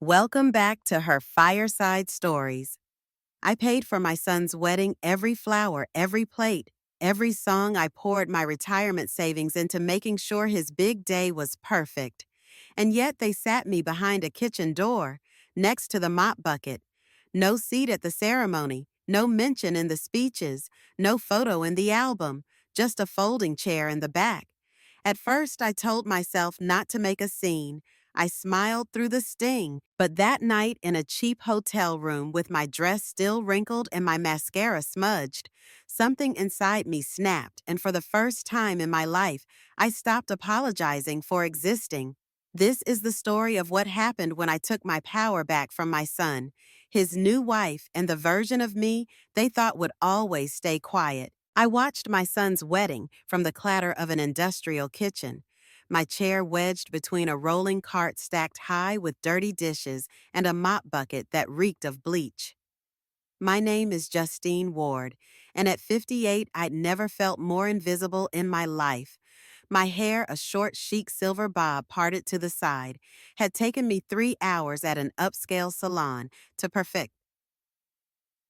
Welcome back to her Fireside Stories. I paid for my son's wedding, every flower, every plate, every song. I poured my retirement savings into making sure his big day was perfect. And yet they sat me behind a kitchen door, next to the mop bucket. No seat at the ceremony, no mention in the speeches, no photo in the album, just a folding chair in the back. At first, I told myself not to make a scene. I smiled through the sting, but that night in a cheap hotel room with my dress still wrinkled and my mascara smudged, something inside me snapped, and for the first time in my life, I stopped apologizing for existing. This is the story of what happened when I took my power back from my son, his new wife, and the version of me they thought would always stay quiet. I watched my son's wedding from the clatter of an industrial kitchen, my chair wedged between a rolling cart stacked high with dirty dishes and a mop bucket that reeked of bleach. My name is Justine Ward, and at 58, I'd never felt more invisible in my life. My hair, a short, chic silver bob parted to the side, had taken me 3 hours at an upscale salon to perfect.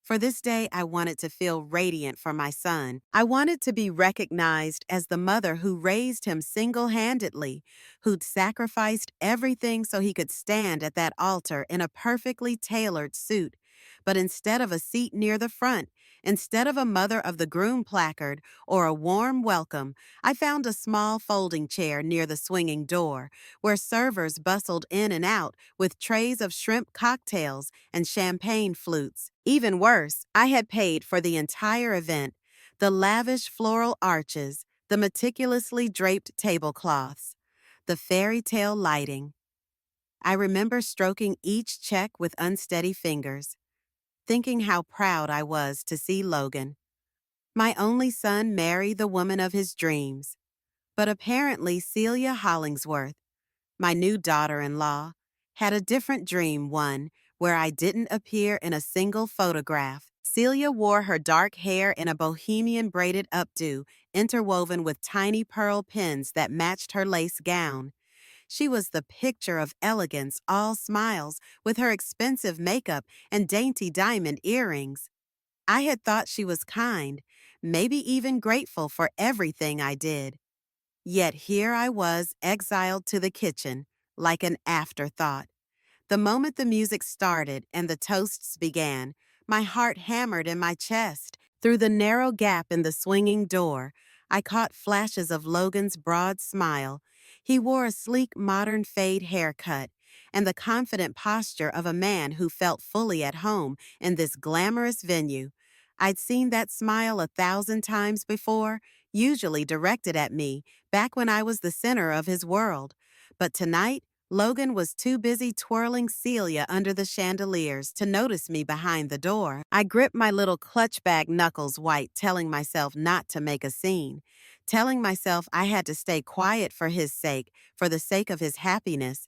For this day, I wanted to feel radiant for my son. I wanted to be recognized as the mother who raised him single-handedly, who'd sacrificed everything so he could stand at that altar in a perfectly tailored suit. But instead of a seat near the front, instead of a Mother of the Groom placard or a warm welcome, I found a small folding chair near the swinging door, where servers bustled in and out with trays of shrimp cocktails and champagne flutes. Even worse, I had paid for the entire event, the lavish floral arches, the meticulously draped tablecloths, the fairy tale lighting. I remember stroking each check with unsteady fingers, thinking how proud I was to see Logan, my only son, marry the woman of his dreams. But apparently Celia Hollingsworth, my new daughter-in-law, had a different dream, one where I didn't appear in a single photograph. Celia wore her dark hair in a bohemian braided updo, interwoven with tiny pearl pins that matched her lace gown. She was the picture of elegance, all smiles, with her expensive makeup and dainty diamond earrings. I had thought she was kind, maybe even grateful for everything I did. Yet here I was, exiled to the kitchen, like an afterthought. The moment the music started and the toasts began, my heart hammered in my chest. Through the narrow gap in the swinging door, I caught flashes of Logan's broad smile. He wore a sleek, modern fade haircut and the confident posture of a man who felt fully at home in this glamorous venue. I'd seen that smile 1,000 times before, usually directed at me, back when I was the center of his world. But tonight, Logan was too busy twirling Celia under the chandeliers to notice me behind the door. I gripped my little clutch bag knuckles white, telling myself not to make a scene, telling myself I had to stay quiet for his sake, for the sake of his happiness.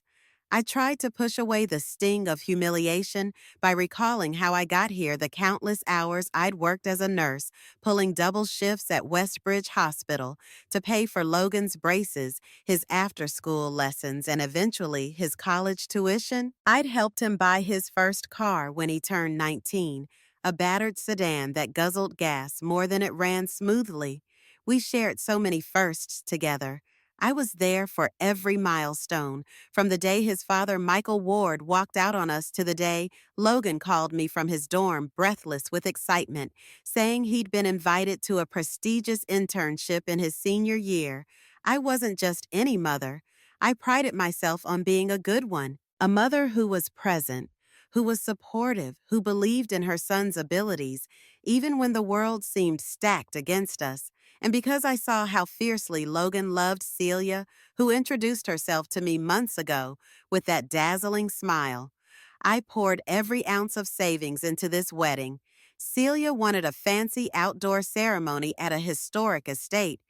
I tried to push away the sting of humiliation by recalling how I got here, the countless hours I'd worked as a nurse, pulling double shifts at Westbridge Hospital to pay for Logan's braces, his after-school lessons, and eventually his college tuition. I'd helped him buy his first car when he turned 19, a battered sedan that guzzled gas more than it ran smoothly. We shared so many firsts together. I was there for every milestone, from the day his father, Michael Ward, walked out on us to the day Logan called me from his dorm, breathless with excitement, saying he'd been invited to a prestigious internship in his senior year. I wasn't just any mother. I prided myself on being a good one, a mother who was present, who was supportive, who believed in her son's abilities, even when the world seemed stacked against us. And because I saw how fiercely Logan loved Celia, who introduced herself to me months ago with that dazzling smile, I poured every ounce of savings into this wedding. Celia wanted a fancy outdoor ceremony at a historic estate.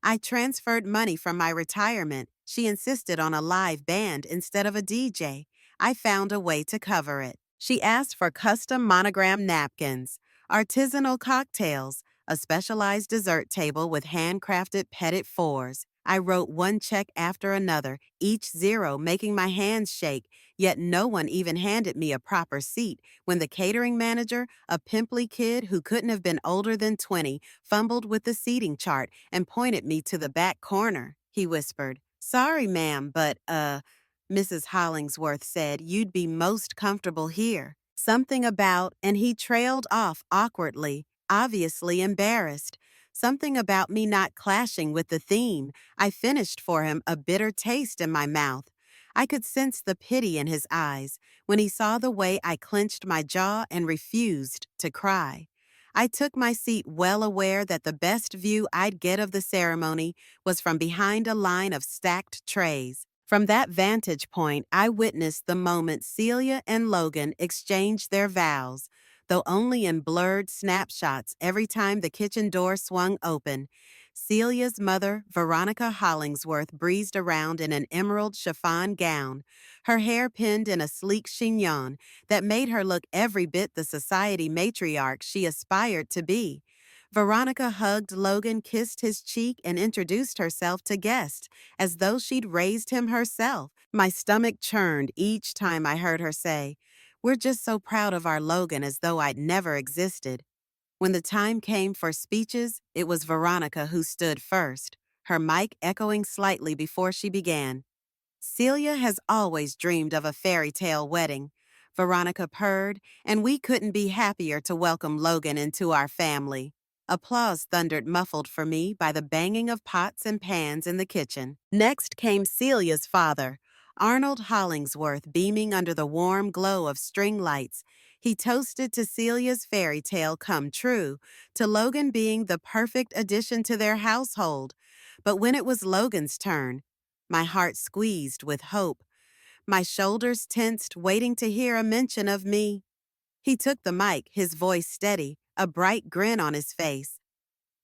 I transferred money from my retirement. She insisted on a live band instead of a DJ. I found a way to cover it. She asked for custom monogram napkins, artisanal cocktails, a specialized dessert table with handcrafted petit fours. I wrote one check after another, each zero making my hands shake, yet no one even handed me a proper seat when the catering manager, a pimply kid who couldn't have been older than 20, fumbled with the seating chart and pointed me to the back corner. He whispered, "Sorry, ma'am, but, Mrs. Hollingsworth said you'd be most comfortable here." Something about, and he trailed off awkwardly, obviously embarrassed. Something about me not clashing with the theme. I finished for him, a bitter taste in my mouth. I could sense the pity in his eyes when he saw the way I clenched my jaw and refused to cry. I took my seat well aware that the best view I'd get of the ceremony was from behind a line of stacked trays. From that vantage point, I witnessed the moment Celia and Logan exchanged their vows, though only in blurred snapshots every time the kitchen door swung open. Celia's mother, Veronica Hollingsworth, breezed around in an emerald chiffon gown, her hair pinned in a sleek chignon that made her look every bit the society matriarch she aspired to be. Veronica hugged Logan, kissed his cheek, and introduced herself to guests, as though she'd raised him herself. My stomach churned each time I heard her say, "We're just so proud of our Logan," as though I'd never existed. When the time came for speeches, it was Veronica who stood first, her mic echoing slightly before she began. "Celia has always dreamed of a fairy tale wedding," Veronica purred, "and we couldn't be happier to welcome Logan into our family." Applause thundered muffled for me by the banging of pots and pans in the kitchen. Next came Celia's father, Arnold Hollingsworth, beaming under the warm glow of string lights. He toasted to Celia's fairy tale come true, to Logan being the perfect addition to their household. But when it was Logan's turn, my heart squeezed with hope. My shoulders tensed, waiting to hear a mention of me. He took the mic, his voice steady, a bright grin on his face.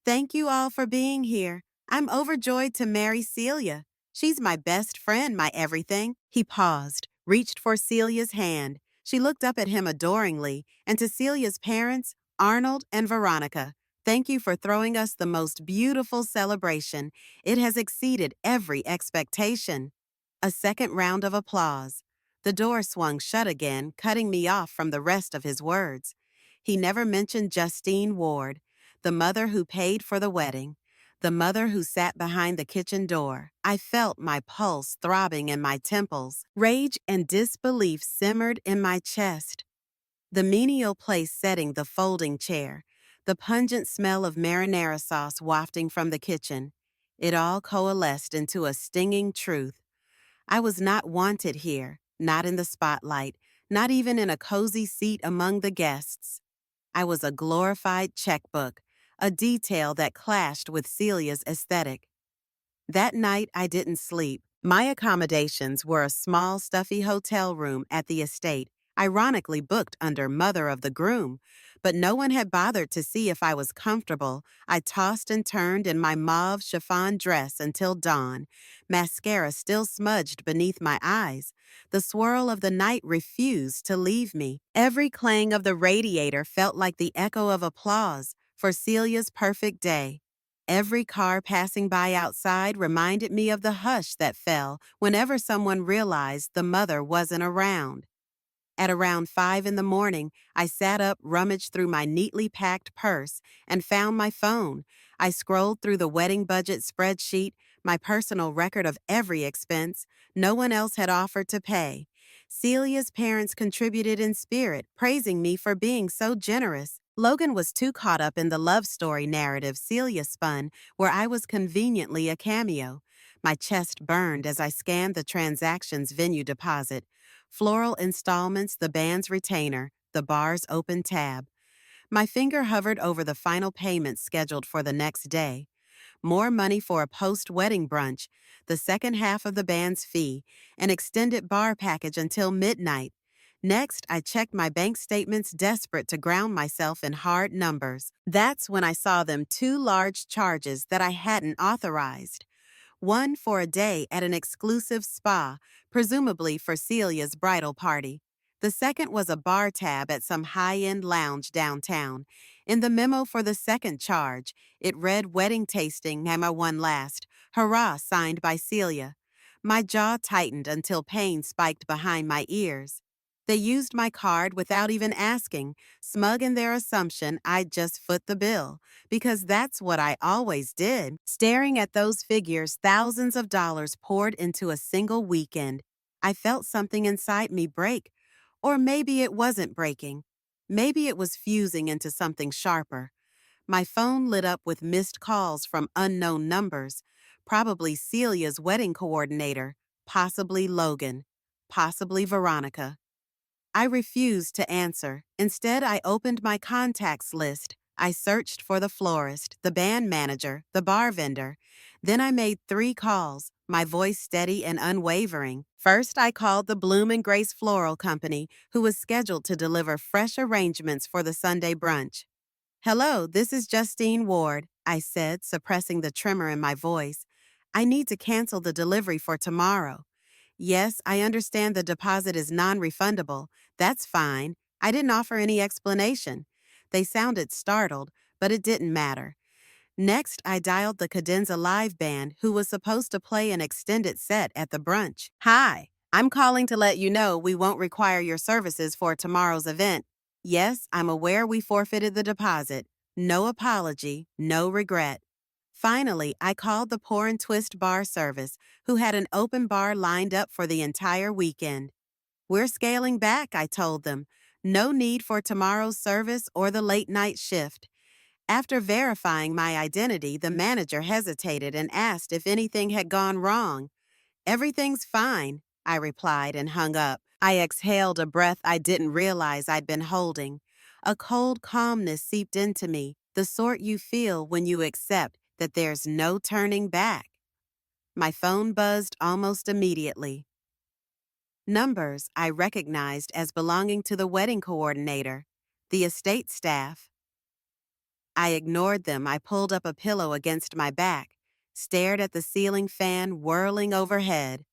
"Thank you all for being here. I'm overjoyed to marry Celia. She's my best friend, my everything." He paused, reached for Celia's hand. She looked up at him adoringly, and to Celia's parents, Arnold and Veronica, "Thank you for throwing us the most beautiful celebration. It has exceeded every expectation." A second round of applause. The door swung shut again, cutting me off from the rest of his words. He never mentioned Justine Ward, the mother who paid for the wedding, the mother who sat behind the kitchen door. I felt my pulse throbbing in my temples. Rage and disbelief simmered in my chest. The menial place setting, the folding chair, the pungent smell of marinara sauce wafting from the kitchen. It all coalesced into a stinging truth. I was not wanted here, not in the spotlight, not even in a cozy seat among the guests. I was a glorified checkbook, a detail that clashed with Celia's aesthetic. That night, I didn't sleep. My accommodations were a small, stuffy hotel room at the estate, ironically booked under mother of the groom, but no one had bothered to see if I was comfortable. I tossed and turned in my mauve chiffon dress until dawn, mascara still smudged beneath my eyes. The swirl of the night refused to leave me. Every clang of the radiator felt like the echo of applause for Celia's perfect day. Every car passing by outside reminded me of the hush that fell whenever someone realized the mother wasn't around. At around 5 in the morning, I sat up, rummaged through my neatly packed purse, and found my phone. I scrolled through the wedding budget spreadsheet, my personal record of every expense. No one else had offered to pay. Celia's parents contributed in spirit, praising me for being so generous. Logan was too caught up in the love story narrative Celia spun, where I was conveniently a cameo. My chest burned as I scanned the transaction's venue deposit. Floral installments, the band's retainer, the bar's open tab. My finger hovered over the final payment scheduled for the next day. More money for a post-wedding brunch, the second half of the band's fee, an extended bar package until midnight. Next, I checked my bank statements, desperate to ground myself in hard numbers. That's when I saw them two large charges that I hadn't authorized. One for a day at an exclusive spa, presumably for Celia's bridal party. The second was a bar tab at some high-end lounge downtown. In the memo for the second charge, it read wedding tasting Emma one last. Hurrah, signed by Celia. My jaw tightened until pain spiked behind my ears. They used my card without even asking, smug in their assumption I'd just foot the bill, because that's what I always did. Staring at those figures, thousands of dollars poured into a single weekend, I felt something inside me break. Or maybe it wasn't breaking. Maybe it was fusing into something sharper. My phone lit up with missed calls from unknown numbers, probably Celia's wedding coordinator, possibly Logan, possibly Veronica. I refused to answer. Instead, I opened my contacts list. I searched for the florist, the band manager, the bar vendor. Then I made 3 calls, my voice steady and unwavering. First, I called the Bloom and Grace Floral Company, who was scheduled to deliver fresh arrangements for the Sunday brunch. "Hello, this is Justine Ward," I said, suppressing the tremor in my voice. "I need to cancel the delivery for tomorrow." "Yes, I understand the deposit is non-refundable. That's fine. I didn't offer any explanation." They sounded startled, but it didn't matter. Next, I dialed the Cadenza Live Band, who was supposed to play an extended set at the brunch. "Hi, I'm calling to let you know we won't require your services for tomorrow's event. Yes, I'm aware we forfeited the deposit. No apology, no regret." Finally, I called the Pour and Twist bar service, who had an open bar lined up for the entire weekend. "We're scaling back," I told them. "No need for tomorrow's service or the late-night shift." After verifying my identity, the manager hesitated and asked if anything had gone wrong. "Everything's fine," I replied and hung up. I exhaled a breath I didn't realize I'd been holding. A cold calmness seeped into me, the sort you feel when you accept that there's no turning back. My phone buzzed almost immediately. Numbers I recognized as belonging to the wedding coordinator, the estate staff. I ignored them. I pulled up a pillow against my back, stared at the ceiling fan whirling overhead.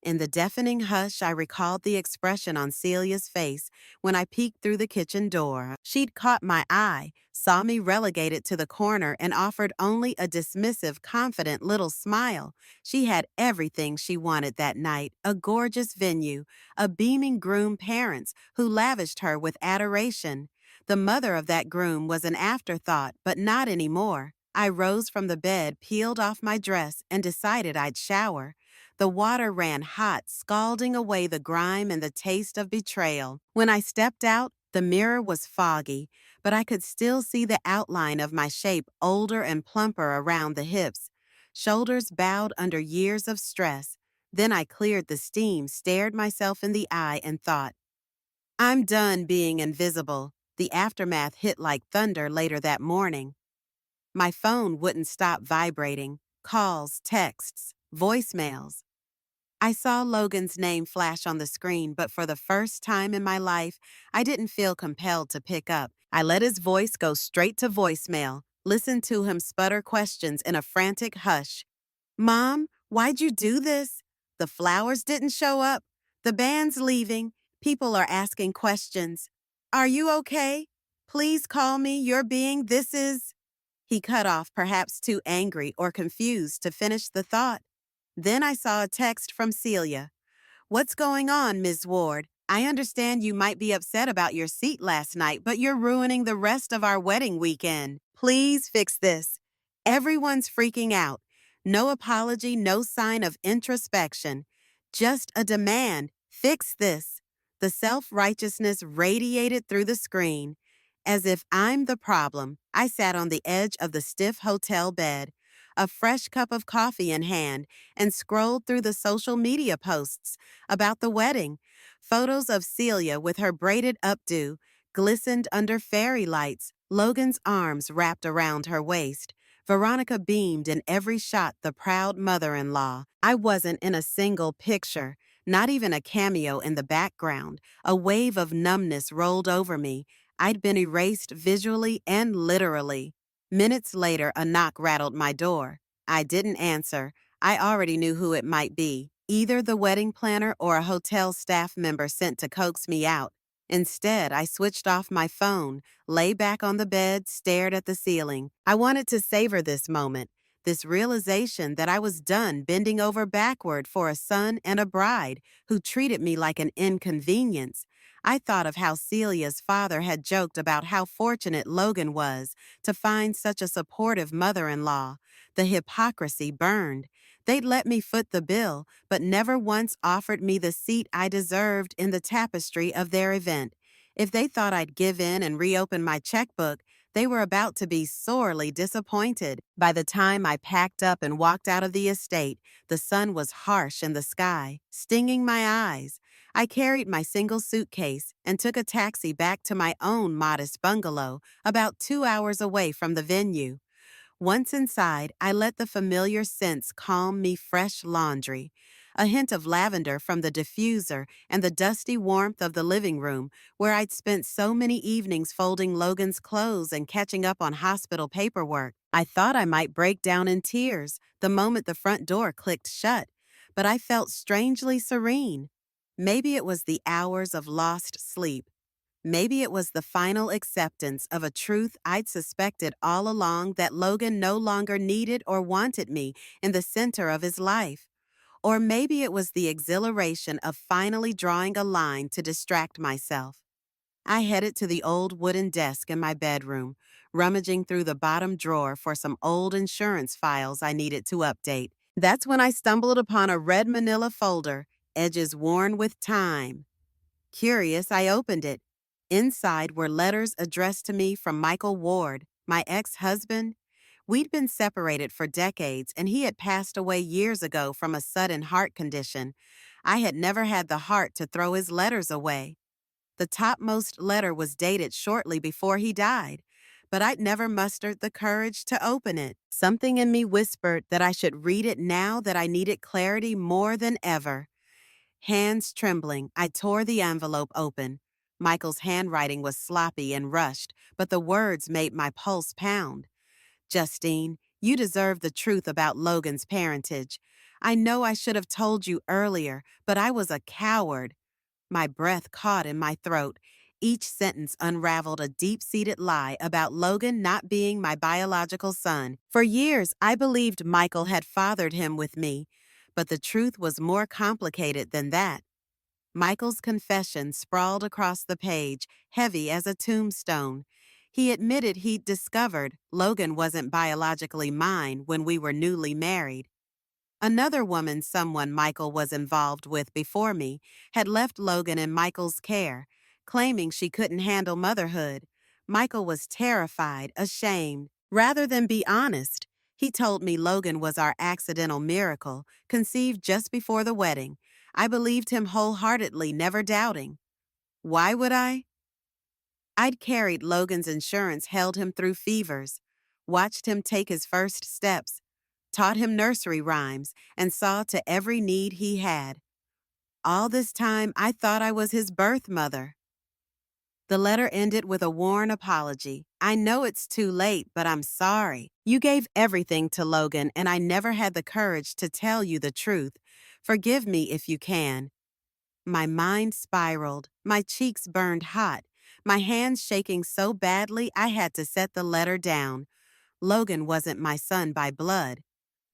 In the deafening hush, I recalled the expression on Celia's face when I peeked through the kitchen door. She'd caught my eye, saw me relegated to the corner, and offered only a dismissive, confident little smile. She had everything she wanted that night: a gorgeous venue, a beaming groom parents who lavished her with adoration. The mother of that groom was an afterthought, but not anymore. I rose from the bed, peeled off my dress, and decided I'd shower. The water ran hot, scalding away the grime and the taste of betrayal. When I stepped out, the mirror was foggy, but I could still see the outline of my shape, older and plumper around the hips. Shoulders bowed under years of stress. Then I cleared the steam, stared myself in the eye, and thought, "I'm done being invisible." The aftermath hit like thunder later that morning. My phone wouldn't stop vibrating. Calls, texts, voicemails. I saw Logan's name flash on the screen, but for the first time in my life, I didn't feel compelled to pick up. I let his voice go straight to voicemail, listened to him sputter questions in a frantic hush. "Mom, why'd you do this? The flowers didn't show up. The band's leaving. People are asking questions. Are you okay? Please call me. You're being, this is..." He cut off, perhaps too angry or confused to finish the thought. Then I saw a text from Celia. "What's going on, Ms. Ward? I understand you might be upset about your seat last night, but you're ruining the rest of our wedding weekend. Please fix this. Everyone's freaking out. No apology, no sign of introspection. Just a demand. Fix this." The self-righteousness radiated through the screen. As if I'm the problem, I sat on the edge of the stiff hotel bed, a fresh cup of coffee in hand, and scrolled through the social media posts about the wedding. Photos of Celia with her braided updo glistened under fairy lights, Logan's arms wrapped around her waist. Veronica beamed in every shot, the proud mother-in-law. I wasn't in a single picture, not even a cameo in the background. A wave of numbness rolled over me. I'd been erased visually and literally. Minutes later, a knock rattled my door. I didn't answer. I already knew who it might be. either the wedding planner or a hotel staff member sent to coax me out. Instead, I switched off my phone, lay back on the bed, stared at the ceiling. I wanted to savor this moment, this realization that I was done bending over backward for a son and a bride who treated me like an inconvenience. I thought of how Celia's father had joked about how fortunate Logan was to find such a supportive mother-in-law. The hypocrisy burned. They'd let me foot the bill, but never once offered me the seat I deserved in the tapestry of their event. If they thought I'd give in and reopen my checkbook, they were about to be sorely disappointed. By the time I packed up and walked out of the estate, the sun was harsh in the sky, stinging my eyes. I carried my single suitcase and took a taxi back to my own modest bungalow, about 2 hours away from the venue. Once inside, I let the familiar scents calm me: fresh laundry, a hint of lavender from the diffuser, and the dusty warmth of the living room, where I'd spent so many evenings folding Logan's clothes and catching up on hospital paperwork. I thought I might break down in tears the moment the front door clicked shut, but I felt strangely serene. Maybe it was the hours of lost sleep. Maybe it was the final acceptance of a truth I'd suspected all along, that Logan no longer needed or wanted me in the center of his life. Or maybe it was the exhilaration of finally drawing a line to distract myself. I headed to the old wooden desk in my bedroom, rummaging through the bottom drawer for some old insurance files I needed to update. That's when I stumbled upon a red manila folder, edges worn with time. Curious, I opened it. Inside were letters addressed to me from Michael Ward, my ex-husband. We'd been separated for decades, and he had passed away years ago from a sudden heart condition. I had never had the heart to throw his letters away. The topmost letter was dated shortly before he died, but I'd never mustered the courage to open it. Something in me whispered that I should read it now that I needed clarity more than ever. Hands trembling, I tore the envelope open. Michael's handwriting was sloppy and rushed, but the words made my pulse pound. Justine, you deserve the truth about Logan's parentage. I know I should have told you earlier, but I was a coward. My breath caught in my throat. Each sentence unraveled a deep-seated lie about Logan not being my biological son. For years, I believed Michael had fathered him with me, but the truth was more complicated than that. Michael's confession sprawled across the page, heavy as a tombstone. He admitted he'd discovered Logan wasn't biologically mine when we were newly married. Another woman someone Michael was involved with before me had left Logan in Michael's care, claiming she couldn't handle motherhood. Michael was terrified, ashamed. Rather than be honest, he told me Logan was our accidental miracle, conceived just before the wedding. I believed him wholeheartedly, never doubting. Why would I? I'd carried Logan's insurance, held him through fevers, watched him take his first steps, taught him nursery rhymes, and saw to every need he had. All this time, I thought I was his birth mother. The letter ended with a worn apology. I know it's too late, but I'm sorry. You gave everything to Logan, and I never had the courage to tell you the truth. Forgive me if you can. My mind spiraled. My cheeks burned hot. My hands shaking so badly I had to set the letter down. Logan wasn't my son by blood.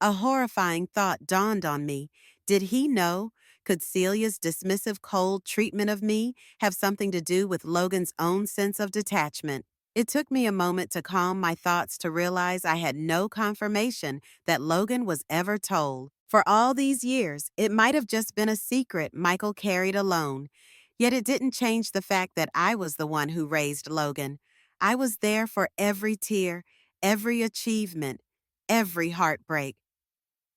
A horrifying thought dawned on me. Did he know? Could Celia's dismissive, cold treatment of me have something to do with Logan's own sense of detachment? It took me a moment to calm my thoughts to realize I had no confirmation that Logan was ever told. For all these years, it might have just been a secret Michael carried alone. Yet it didn't change the fact that I was the one who raised Logan. I was there for every tear, every achievement, every heartbreak.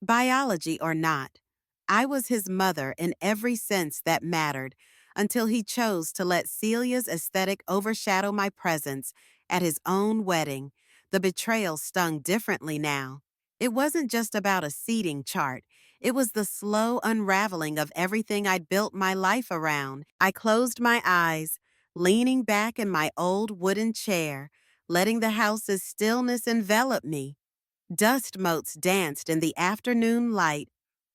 Biology or not, I was his mother in every sense that mattered, until he chose to let Celia's aesthetic overshadow my presence at his own wedding. The betrayal stung differently now. It wasn't just about a seating chart. It was the slow unraveling of everything I'd built my life around. I closed my eyes, leaning back in my old wooden chair, letting the house's stillness envelop me. Dust motes danced in the afternoon light.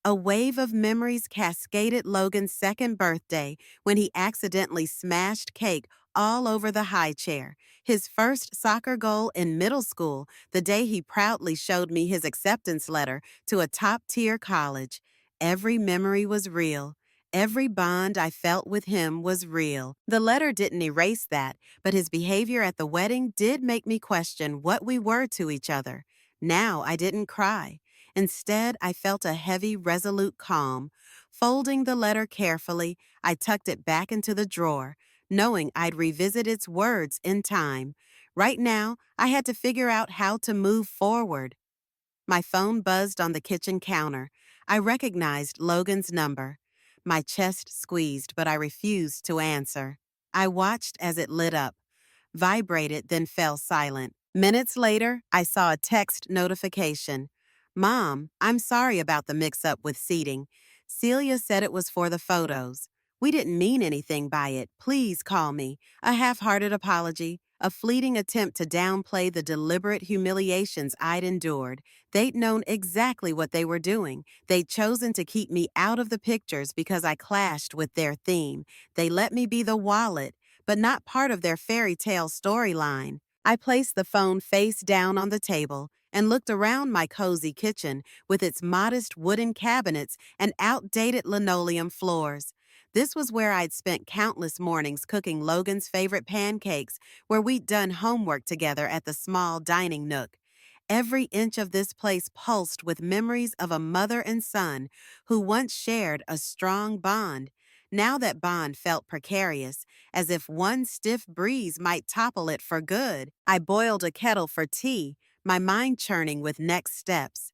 A wave of memories cascaded Logan's second birthday when he accidentally smashed cake all over the high chair. His first soccer goal in middle school, the day he proudly showed me his acceptance letter to a top-tier college. Every memory was real. Every bond I felt with him was real. The letter didn't erase that, but his behavior at the wedding did make me question what we were to each other. Now I didn't cry. Instead, I felt a heavy, resolute calm. Folding the letter carefully, I tucked it back into the drawer, knowing I'd revisit its words in time. Right now, I had to figure out how to move forward. My phone buzzed on the kitchen counter. I recognized Logan's number. My chest squeezed, but I refused to answer. I watched as it lit up, vibrated, then fell silent. Minutes later, I saw a text notification. Mom, I'm sorry about the mix-up with seating. Celia said it was for the photos. We didn't mean anything by it. Please call me. A half-hearted apology, a fleeting attempt to downplay the deliberate humiliations I'd endured. They'd known exactly what they were doing. They'd chosen to keep me out of the pictures because I clashed with their theme. They let me be the wallet, but not part of their fairy tale storyline. I placed the phone face down on the table and looked around my cozy kitchen with its modest wooden cabinets and outdated linoleum floors. This was where I'd spent countless mornings cooking Logan's favorite pancakes, where we'd done homework together at the small dining nook. Every inch of this place pulsed with memories of a mother and son who once shared a strong bond. Now that bond felt precarious, as if one stiff breeze might topple it for good. I boiled a kettle for tea, my mind churning with next steps.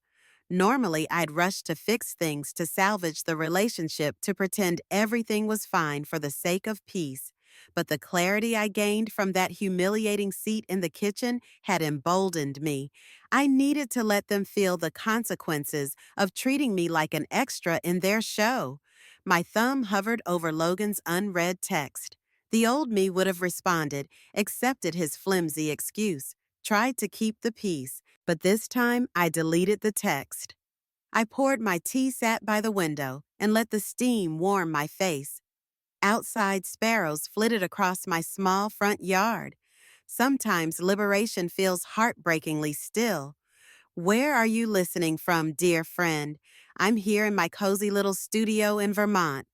Normally, I'd rush to fix things to salvage the relationship to pretend everything was fine for the sake of peace. But the clarity I gained from that humiliating seat in the kitchen had emboldened me. I needed to let them feel the consequences of treating me like an extra in their show. My thumb hovered over Logan's unread text. The old me would have responded, accepted his flimsy excuse, tried to keep the peace, but this time I deleted the text. I poured my tea, sat by the window, and let the steam warm my face. Outside sparrows flitted across my small front yard. Sometimes liberation feels heartbreakingly still. Where are you listening from, dear friend? I'm here in my cozy little studio in Vermont.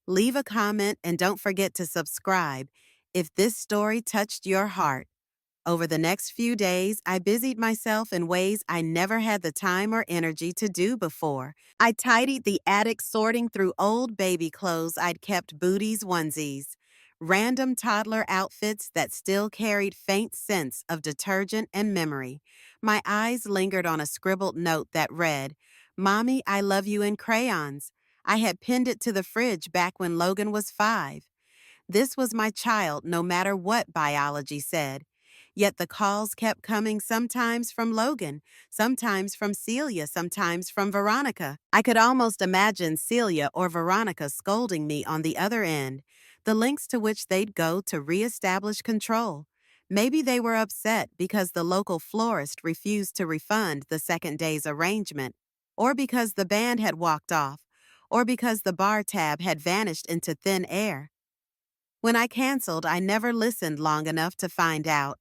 Leave a comment and don't forget to subscribe if this story touched your heart. Over the next few days, I busied myself in ways I never had the time or energy to do before. I tidied the attic, sorting through old baby clothes I'd kept booties onesies, random toddler outfits that still carried faint scents of detergent and memory. My eyes lingered on a scribbled note that read, "Mommy, I love you," in crayons. I had pinned it to the fridge back when Logan was 5. This was my child, no matter what biology said. Yet the calls kept coming, sometimes from Logan, sometimes from Celia, sometimes from Veronica. I could almost imagine Celia or Veronica scolding me on the other end, the lengths to which they'd go to reestablish control. Maybe they were upset because the local florist refused to refund the second day's arrangement, or because the band had walked off, or because the bar tab had vanished into thin air. When I canceled, I never listened long enough to find out.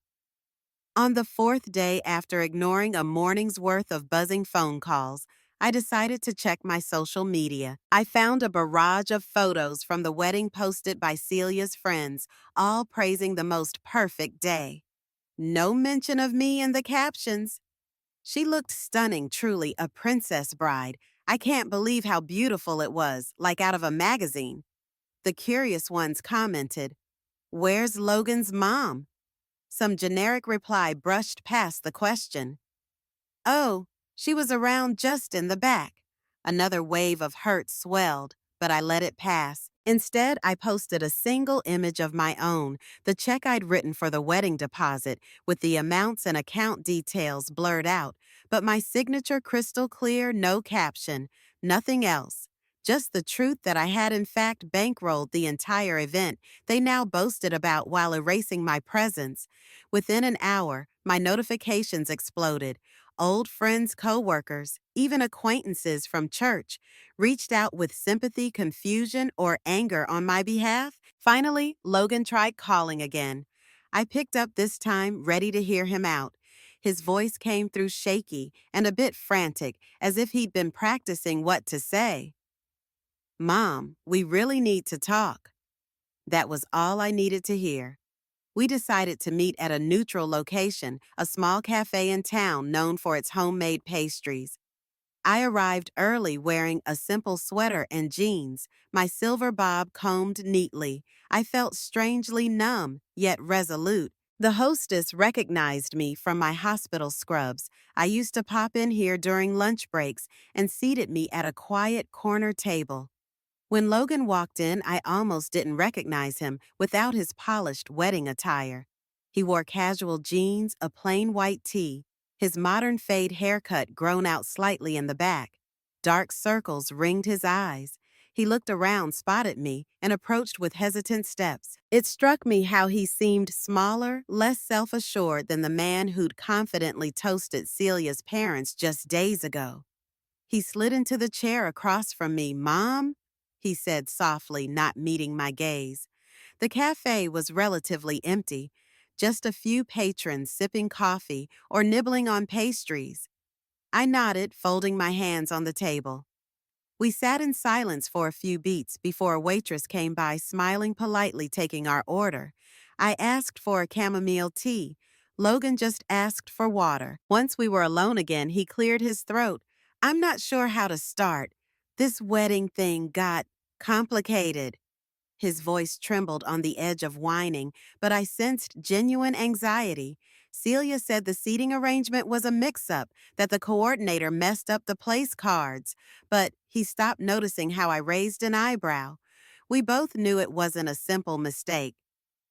On the fourth day after ignoring a morning's worth of buzzing phone calls, I decided to check my social media. I found a barrage of photos from the wedding posted by Celia's friends, all praising the most perfect day. No mention of me in the captions. She looked stunning, truly a princess bride. I can't believe how beautiful it was, like out of a magazine. The curious ones commented, "Where's Logan's mom?" Some generic reply brushed past the question. "Oh, she was around just in the back." Another wave of hurt swelled, but I let it pass. Instead, I posted a single image of my own, the check I'd written for the wedding deposit, with the amounts and account details blurred out, but my signature crystal clear, no caption, nothing else. Just the truth that I had in fact bankrolled the entire event they now boasted about while erasing my presence. Within an hour, my notifications exploded. Old friends, coworkers, even acquaintances from church reached out with sympathy, confusion, or anger on my behalf. Finally, Logan tried calling again. I picked up this time, ready to hear him out. His voice came through shaky and a bit frantic, as if he'd been practicing what to say. "Mom, we really need to talk." That was all I needed to hear. We decided to meet at a neutral location, a small cafe in town known for its homemade pastries. I arrived early wearing a simple sweater and jeans, my silver bob combed neatly. I felt strangely numb, yet resolute. The hostess recognized me from my hospital scrubs. I used to pop in here during lunch breaks and seated me at a quiet corner table. When Logan walked in, I almost didn't recognize him without his polished wedding attire. He wore casual jeans, a plain white tee, his modern fade haircut grown out slightly in the back. Dark circles ringed his eyes. He looked around, spotted me, and approached with hesitant steps. It struck me how he seemed smaller, less self-assured than the man who'd confidently toasted Celia's parents just days ago. He slid into the chair across from me. "Mom?" he said softly, not meeting my gaze. The cafe was relatively empty, just a few patrons sipping coffee or nibbling on pastries. I nodded, folding my hands on the table. We sat in silence for a few beats before a waitress came by, smiling politely, taking our order. I asked for a chamomile tea. Logan just asked for water. Once we were alone again, he cleared his throat. "I'm not sure how to start. This wedding thing got complicated." His voice trembled on the edge of whining, but I sensed genuine anxiety. Celia said the seating arrangement was a mix-up, that the coordinator messed up the place cards, but he stopped noticing how I raised an eyebrow. We both knew it wasn't a simple mistake.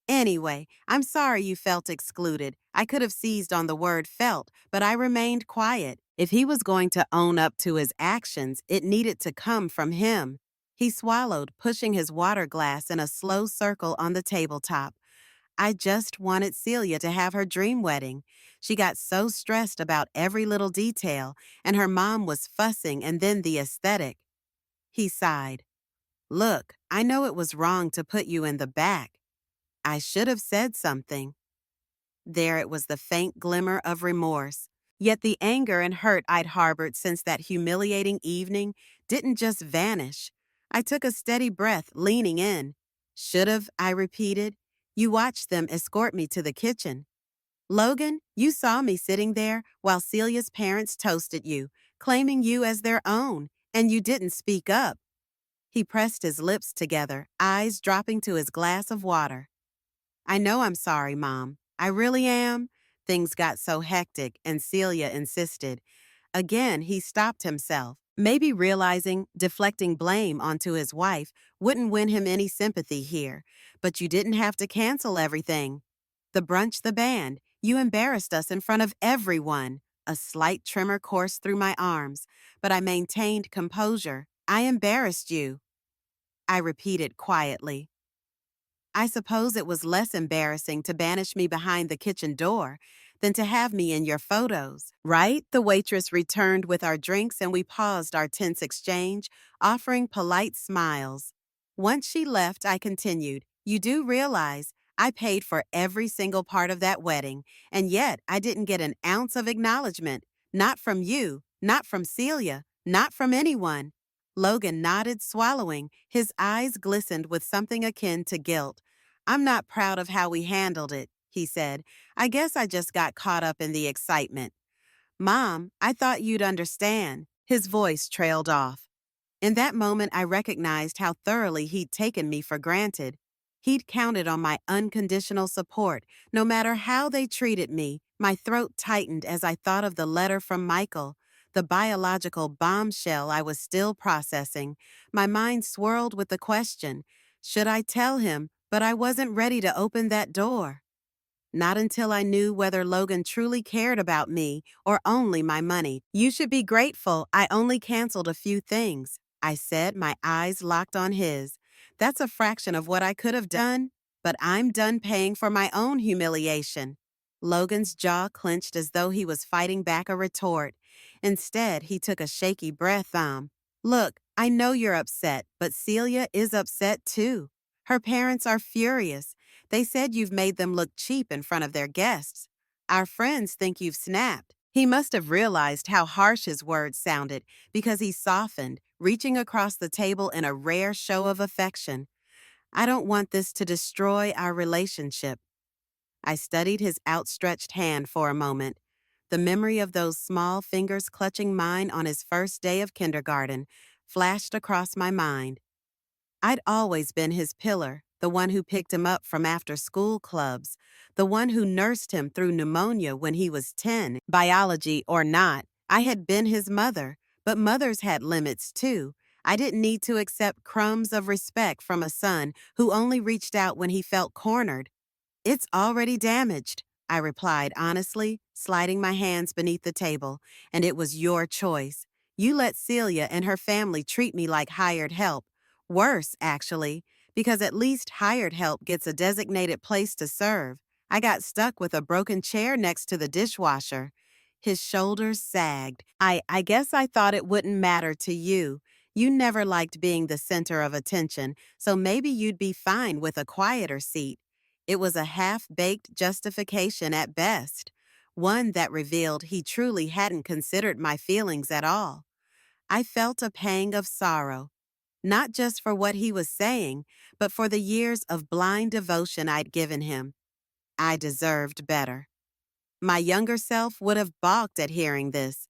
"Anyway, I'm sorry you felt excluded." I could have seized on the word felt, but I remained quiet. If he was going to own up to his actions, it needed to come from him. He swallowed, pushing his water glass in a slow circle on the tabletop. "I just wanted Celia to have her dream wedding. She got so stressed about every little detail, and her mom was fussing, and then the aesthetic." He sighed. "Look, I know it was wrong to put you in the back. I should have said something." There it was, the faint glimmer of remorse. Yet the anger and hurt I'd harbored since that humiliating evening didn't just vanish. I took a steady breath, leaning in. "Should've," I repeated. "You watched them escort me to the kitchen. Logan, you saw me sitting there while Celia's parents toasted you, claiming you as their own, and you didn't speak up." He pressed his lips together, eyes dropping to his glass of water. "I know I'm sorry, Mom. I really am." Things got so hectic, and Celia insisted. Again, he stopped himself, maybe realizing deflecting blame onto his wife wouldn't win him any sympathy here. "But you didn't have to cancel everything. The brunch, the band. You embarrassed us in front of everyone." A slight tremor coursed through my arms, but I maintained composure. "I embarrassed you," I repeated quietly. "I suppose it was less embarrassing to banish me behind the kitchen door than to have me in your photos, right?" The waitress returned with our drinks, and we paused our tense exchange, offering polite smiles. Once she left, I continued. "You do realize I paid for every single part of that wedding, and yet I didn't get an ounce of acknowledgement. Not from you, not from Celia, not from anyone." Logan nodded, swallowing. His eyes glistened with something akin to guilt. "I'm not proud of how we handled it," he said. "I guess I just got caught up in the excitement." "Mom, I thought you'd understand." His voice trailed off. In that moment, I recognized how thoroughly he'd taken me for granted. He'd counted on my unconditional support, no matter how they treated me. My throat tightened as I thought of the letter from Michael, the biological bombshell I was still processing. My mind swirled with the question, should I tell him? But I wasn't ready to open that door. Not until I knew whether Logan truly cared about me or only my money. "You should be grateful I only canceled a few things," I said, my eyes locked on his. "That's a fraction of what I could have done, but I'm done paying for my own humiliation." Logan's jaw clenched as though he was fighting back a retort. Instead, he took a shaky breath. Look, I know you're upset, but Celia is upset too. Her parents are furious. They said you've made them look cheap in front of their guests. Our friends think you've snapped. He must have realized how harsh his words sounded because he softened, reaching across the table in a rare show of affection. I don't want this to destroy our relationship. I studied his outstretched hand for a moment. The memory of those small fingers clutching mine on his first day of kindergarten flashed across my mind. I'd always been his pillar, the one who picked him up from after-school clubs, the one who nursed him through pneumonia when he was 10. Biology or not, I had been his mother, but mothers had limits too. I didn't need to accept crumbs of respect from a son who only reached out when he felt cornered. It's already damaged, I replied honestly, sliding my hands beneath the table, and it was your choice. You let Celia and her family treat me like hired help. Worse, actually, because at least hired help gets a designated place to serve. I got stuck with a broken chair next to the dishwasher. His shoulders sagged. I guess I thought it wouldn't matter to you. You never liked being the center of attention, so maybe you'd be fine with a quieter seat. It was a half-baked justification at best, one that revealed he truly hadn't considered my feelings at all. I felt a pang of sorrow, not just for what he was saying, but for the years of blind devotion I'd given him. I deserved better. My younger self would have balked at hearing this,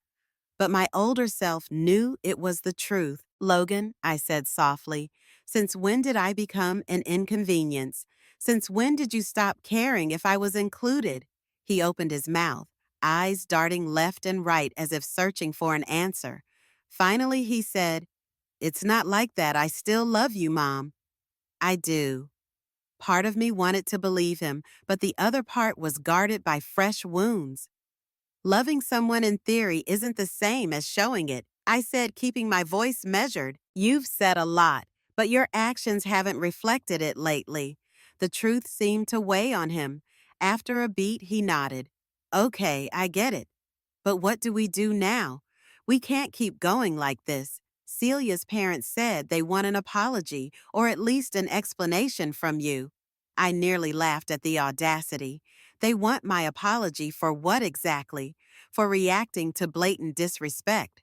but my older self knew it was the truth. Logan, I said softly, since when did I become an inconvenience? Since when did you stop caring if I was included? He opened his mouth, eyes darting left and right as if searching for an answer. Finally, he said, "It's not like that. I still love you, Mom." I do. Part of me wanted to believe him, but the other part was guarded by fresh wounds. Loving someone in theory isn't the same as showing it, I said, keeping my voice measured. You've said a lot, but your actions haven't reflected it lately. The truth seemed to weigh on him. After a beat, he nodded. Okay, I get it. But what do we do now? We can't keep going like this. Celia's parents said they want an apology, or at least an explanation from you. I nearly laughed at the audacity. They want my apology for what exactly? For reacting to blatant disrespect.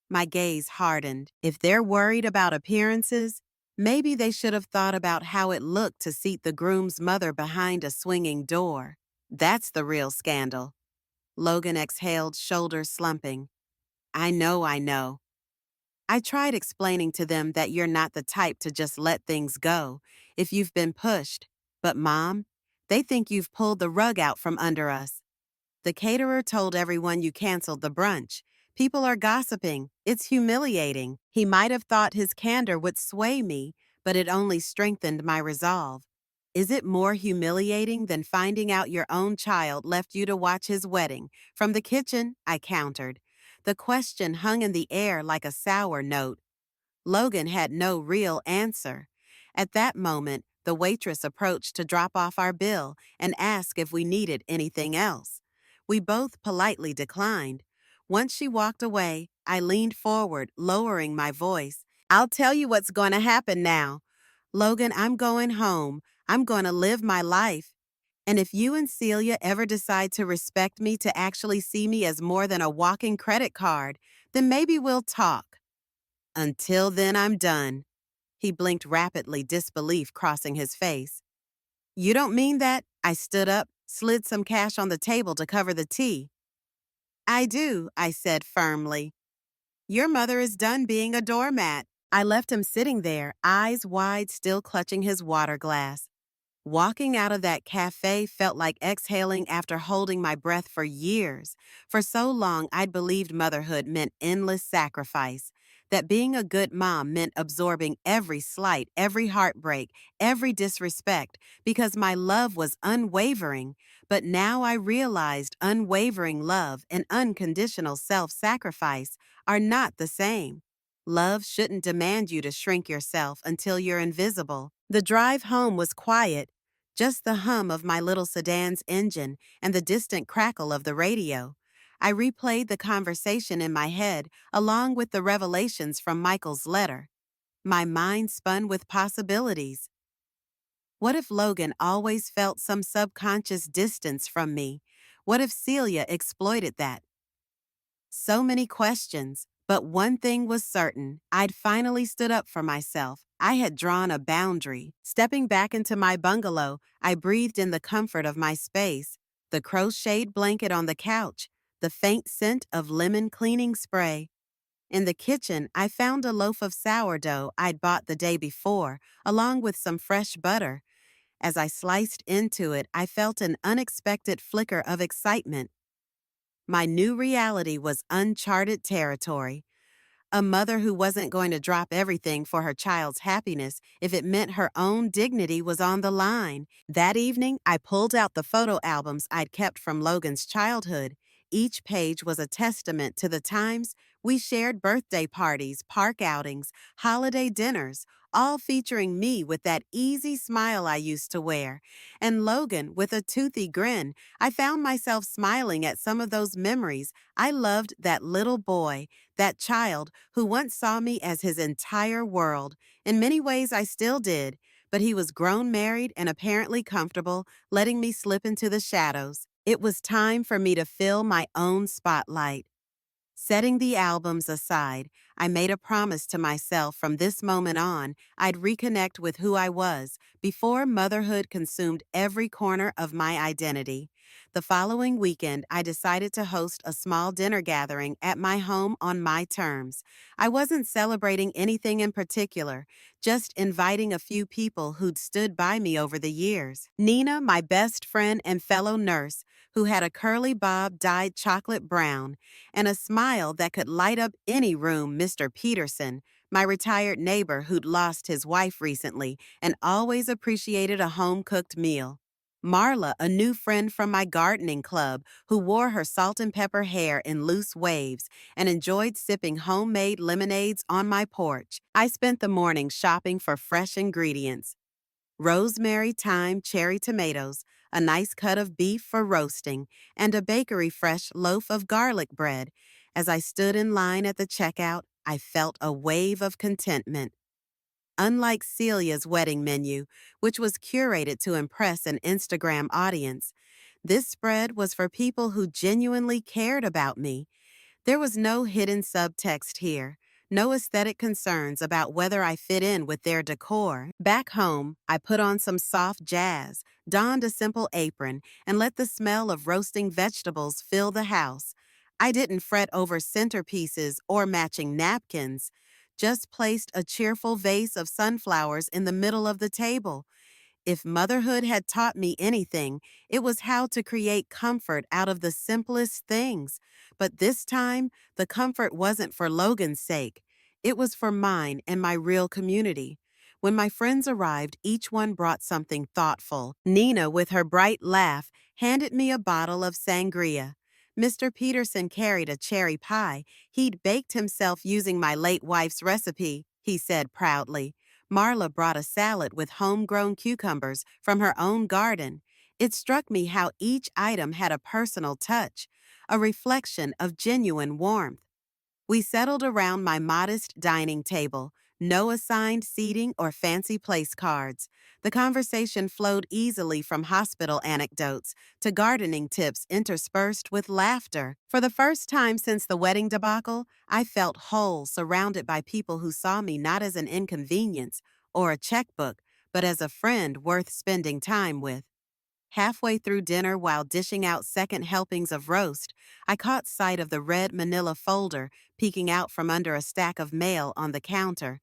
My gaze hardened. If they're worried about appearances, maybe they should have thought about how it looked to seat the groom's mother behind a swinging door. That's the real scandal. Logan exhaled, shoulders slumping. I know, I know. I tried explaining to them that you're not the type to just let things go if you've been pushed. But Mom, they think you've pulled the rug out from under us. The caterer told everyone you canceled the brunch. People are gossiping. It's humiliating. He might have thought his candor would sway me, but it only strengthened my resolve. Is it more humiliating than finding out your own child left you to watch his wedding? From the kitchen, I countered. The question hung in the air like a sour note. Logan had no real answer. At that moment, the waitress approached to drop off our bill and ask if we needed anything else. We both politely declined. Once she walked away, I leaned forward, lowering my voice. I'll tell you what's going to happen now. Logan, I'm going home. I'm going to live my life. And if you and Celia ever decide to respect me, to actually see me as more than a walking credit card, then maybe we'll talk. Until then, I'm done. He blinked rapidly, disbelief crossing his face. You don't mean that? I stood up, slid some cash on the table to cover the tea. I do, I said firmly. Your mother is done being a doormat. I left him sitting there, eyes wide, still clutching his water glass. Walking out of that cafe felt like exhaling after holding my breath for years. For so long, I'd believed motherhood meant endless sacrifice, that being a good mom meant absorbing every slight, every heartbreak, every disrespect, because my love was unwavering. But now I realized unwavering love and unconditional self-sacrifice are not the same. Love shouldn't demand you to shrink yourself until you're invisible. The drive home was quiet. Just the hum of my little sedan's engine and the distant crackle of the radio. I replayed the conversation in my head along with the revelations from Michael's letter. My mind spun with possibilities. What if Logan always felt some subconscious distance from me? What if Celia exploited that? So many questions, but one thing was certain. I'd finally stood up for myself. I had drawn a boundary. Stepping back into my bungalow, I breathed in the comfort of my space, the crocheted blanket on the couch, the faint scent of lemon cleaning spray. In the kitchen, I found a loaf of sourdough I'd bought the day before, along with some fresh butter. As I sliced into it, I felt an unexpected flicker of excitement. My new reality was uncharted territory. A mother who wasn't going to drop everything for her child's happiness if it meant her own dignity was on the line. That evening, I pulled out the photo albums I'd kept from Logan's childhood. Each page was a testament to the times we shared birthday parties, park outings, holiday dinners, all featuring me with that easy smile I used to wear. And Logan with a toothy grin. I found myself smiling at some of those memories. I loved that little boy, that child who once saw me as his entire world. In many ways, I still did, but he was grown, married, and apparently comfortable, letting me slip into the shadows. It was time for me to fill my own spotlight. Setting the albums aside, I made a promise to myself from this moment on I'd reconnect with who I was before motherhood consumed every corner of my identity. The following weekend, I decided to host a small dinner gathering at my home on my terms. I wasn't celebrating anything in particular, just inviting a few people who'd stood by me over the years. Nina, my best friend and fellow nurse, who had a curly bob dyed chocolate brown, and a smile that could light up any room. Mr. Peterson, my retired neighbor who'd lost his wife recently and always appreciated a home-cooked meal. Marla, a new friend from my gardening club who wore her salt and pepper hair in loose waves and enjoyed sipping homemade lemonades on my porch. I spent the morning shopping for fresh ingredients: rosemary, thyme, cherry tomatoes, a nice cut of beef for roasting, and a bakery-fresh loaf of garlic bread. As I stood in line at the checkout, I felt a wave of contentment. Unlike Celia's wedding menu, which was curated to impress an Instagram audience, this spread was for people who genuinely cared about me. There was no hidden subtext here, no aesthetic concerns about whether I fit in with their decor. Back home, I put on some soft jazz, donned a simple apron, and let the smell of roasting vegetables fill the house. I didn't fret over centerpieces or matching napkins, just placed a cheerful vase of sunflowers in the middle of the table. If motherhood had taught me anything, it was how to create comfort out of the simplest things. But this time, the comfort wasn't for Logan's sake. It was for mine and my real community. When my friends arrived, each one brought something thoughtful. Nina, with her bright laugh, handed me a bottle of sangria. Mr. Peterson carried a cherry pie. He'd baked himself using my late wife's recipe, he said proudly. Marla brought a salad with homegrown cucumbers from her own garden. It struck me how each item had a personal touch, a reflection of genuine warmth. We settled around my modest dining table, no assigned seating or fancy place cards. The conversation flowed easily from hospital anecdotes to gardening tips interspersed with laughter. For the first time since the wedding debacle, I felt whole, surrounded by people who saw me not as an inconvenience or a checkbook, but as a friend worth spending time with. Halfway through dinner, while dishing out second helpings of roast, I caught sight of the red manila folder peeking out from under a stack of mail on the counter.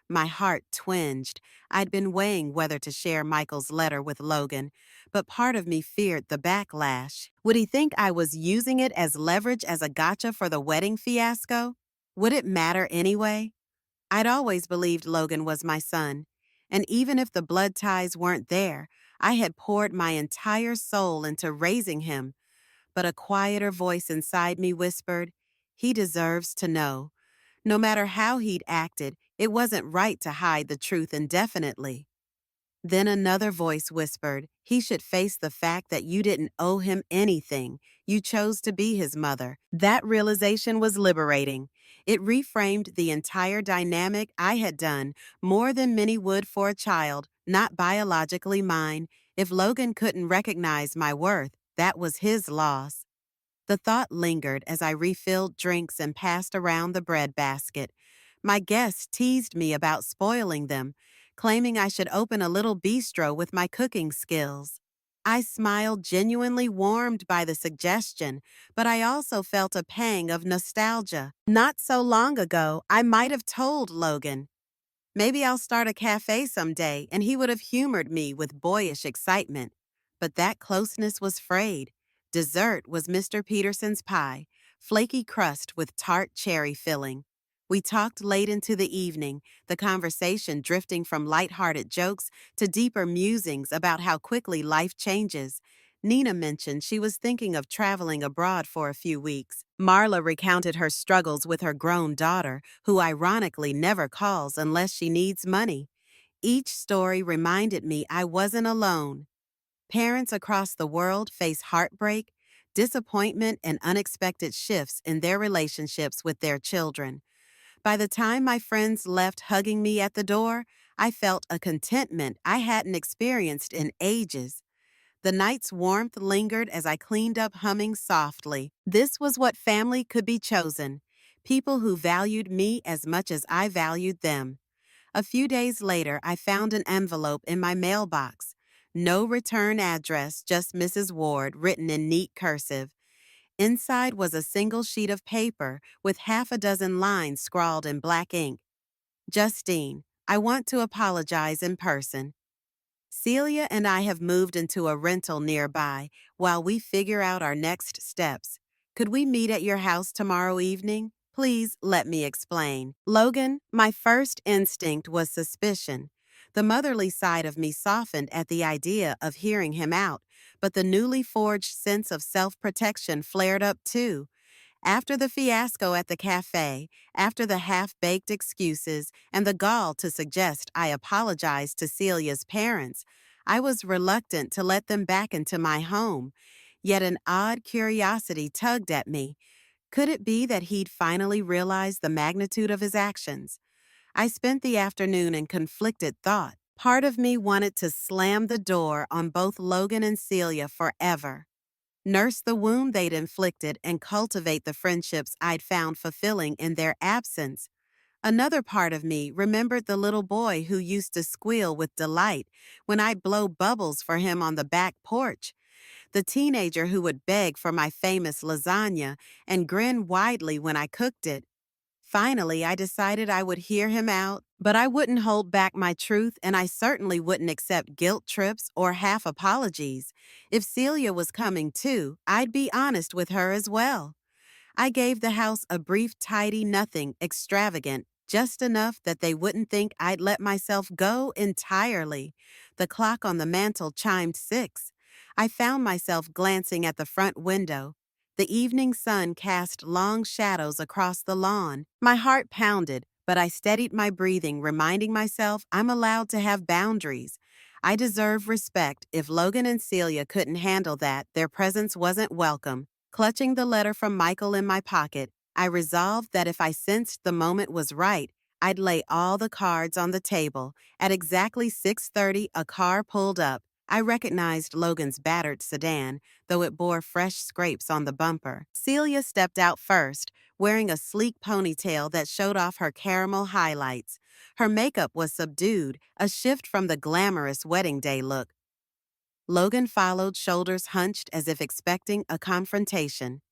My heart twinged. I'd been weighing whether to share Michael's letter with Logan, but part of me feared the backlash. Would he think I was using it as leverage as a gotcha for the wedding fiasco? Would it matter anyway? I'd always believed Logan was my son, and even if the blood ties weren't there, I had poured my entire soul into raising him. But a quieter voice inside me whispered, he deserves to know. No matter how he'd acted, it wasn't right to hide the truth indefinitely. Then another voice whispered, he should face the fact that you didn't owe him anything. You chose to be his mother. That realization was liberating. It reframed the entire dynamic I had done, more than many would for a child, not biologically mine. If Logan couldn't recognize my worth, that was his loss. The thought lingered as I refilled drinks and passed around the bread basket. My guests teased me about spoiling them, claiming I should open a little bistro with my cooking skills. I smiled, genuinely warmed by the suggestion, but I also felt a pang of nostalgia. Not so long ago, I might have told Logan, maybe I'll start a cafe someday, and he would have humored me with boyish excitement. But that closeness was frayed. Dessert was Mr. Peterson's pie, flaky crust with tart cherry filling. We talked late into the evening, the conversation drifting from light-hearted jokes to deeper musings about how quickly life changes. Nina mentioned she was thinking of traveling abroad for a few weeks. Marla recounted her struggles with her grown daughter, who ironically never calls unless she needs money. Each story reminded me I wasn't alone. Parents across the world face heartbreak, disappointment, and unexpected shifts in their relationships with their children. By the time my friends left hugging me at the door, I felt a contentment I hadn't experienced in ages. The night's warmth lingered as I cleaned up, humming softly. This was what family could be chosen. People who valued me as much as I valued them. A few days later, I found an envelope in my mailbox. No return address, just Mrs. Ward, written in neat cursive. Inside was a single sheet of paper with half a dozen lines scrawled in black ink. Justine, I want to apologize in person. Celia and I have moved into a rental nearby while we figure out our next steps. Could we meet at your house tomorrow evening? Please let me explain. Logan, my first instinct was suspicion. The motherly side of me softened at the idea of hearing him out, but the newly forged sense of self-protection flared up too. After the fiasco at the cafe, after the half-baked excuses, and the gall to suggest I apologize to Celia's parents, I was reluctant to let them back into my home. Yet an odd curiosity tugged at me. Could it be that he'd finally realized the magnitude of his actions? I spent the afternoon in conflicted thought. Part of me wanted to slam the door on both Logan and Celia forever, nurse the wound they'd inflicted, and cultivate the friendships I'd found fulfilling in their absence. Another part of me remembered the little boy who used to squeal with delight when I'd blow bubbles for him on the back porch, the teenager who would beg for my famous lasagna and grin widely when I cooked it. Finally, I decided I would hear him out, but I wouldn't hold back my truth, and I certainly wouldn't accept guilt trips or half apologies. If Celia was coming too, I'd be honest with her as well. I gave the house a brief tidy, nothing extravagant, just enough that they wouldn't think I'd let myself go entirely. The clock on the mantel chimed 6. I found myself glancing at the front window. The evening sun cast long shadows across the lawn. My heart pounded, but I steadied my breathing, reminding myself I'm allowed to have boundaries. I deserve respect. If Logan and Celia couldn't handle that, their presence wasn't welcome. Clutching the letter from Michael in my pocket, I resolved that if I sensed the moment was right, I'd lay all the cards on the table. At exactly 6:30, a car pulled up. I recognized Logan's battered sedan, though it bore fresh scrapes on the bumper. Celia stepped out first, wearing a sleek ponytail that showed off her caramel highlights. Her makeup was subdued, a shift from the glamorous wedding day look. Logan followed, shoulders hunched as if expecting a confrontation.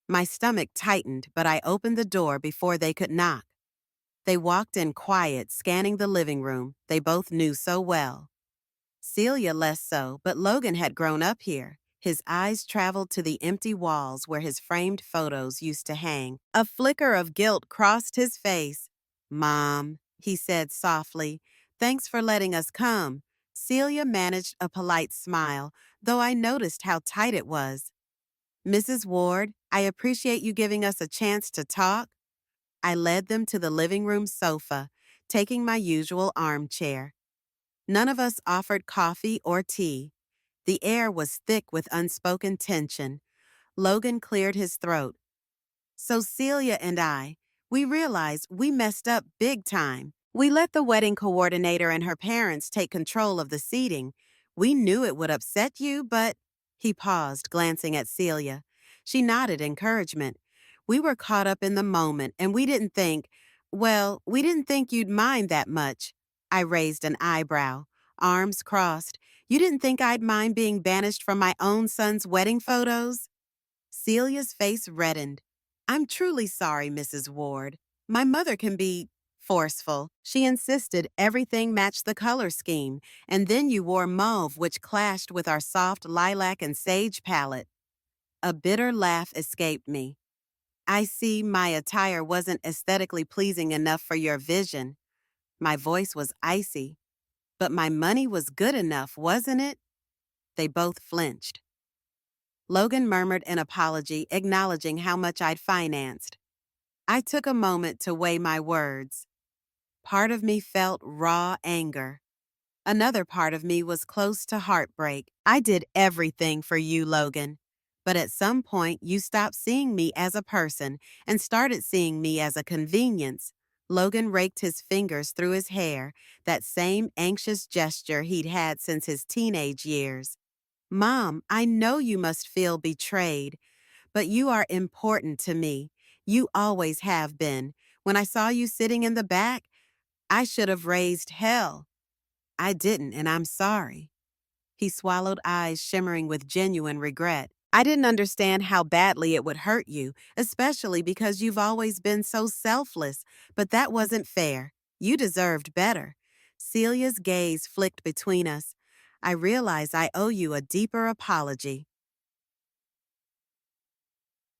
My stomach tightened, but I opened the door before they could knock. They walked in quiet, scanning the living room they both knew so well. Celia less so, but Logan had grown up here. His eyes traveled to the empty walls where his framed photos used to hang. A flicker of guilt crossed his face. "Mom," he said softly, "thanks for letting us come." Celia managed a polite smile, though I noticed how tight it was. "Mrs. Ward, I appreciate you giving us a chance to talk." I led them to the living room sofa, taking my usual armchair. None of us offered coffee or tea. The air was thick with unspoken tension. Logan cleared his throat. So Celia and I, we realized we messed up big time. We let the wedding coordinator and her parents take control of the seating. We knew it would upset you, but... He paused, glancing at Celia. She nodded encouragement. We were caught up in the moment, and we didn't think, well, we didn't think you'd mind that much. I raised an eyebrow, arms crossed. You didn't think I'd mind being banished from my own son's wedding photos? Celia's face reddened. I'm truly sorry, Mrs. Ward. My mother can be forceful. She insisted everything matched the color scheme, and then you wore mauve, which clashed with our soft lilac and sage palette. A bitter laugh escaped me. I see my attire wasn't aesthetically pleasing enough for your vision. My voice was icy. But my money was good enough, wasn't it? They both flinched. Logan murmured an apology, acknowledging how much I'd financed. I took a moment to weigh my words. Part of me felt raw anger. Another part of me was close to heartbreak. I did everything for you, Logan. But at some point, you stopped seeing me as a person and started seeing me as a convenience. Logan raked his fingers through his hair, that same anxious gesture he'd had since his teenage years. Mom, I know you must feel betrayed, but you are important to me. You always have been. When I saw you sitting in the back, I should have raised hell. I didn't, and I'm sorry. He swallowed, eyes shimmering with genuine regret. I didn't understand how badly it would hurt you, especially because you've always been so selfless, but that wasn't fair. You deserved better. Celia's gaze flicked between us. I realize I owe you a deeper apology.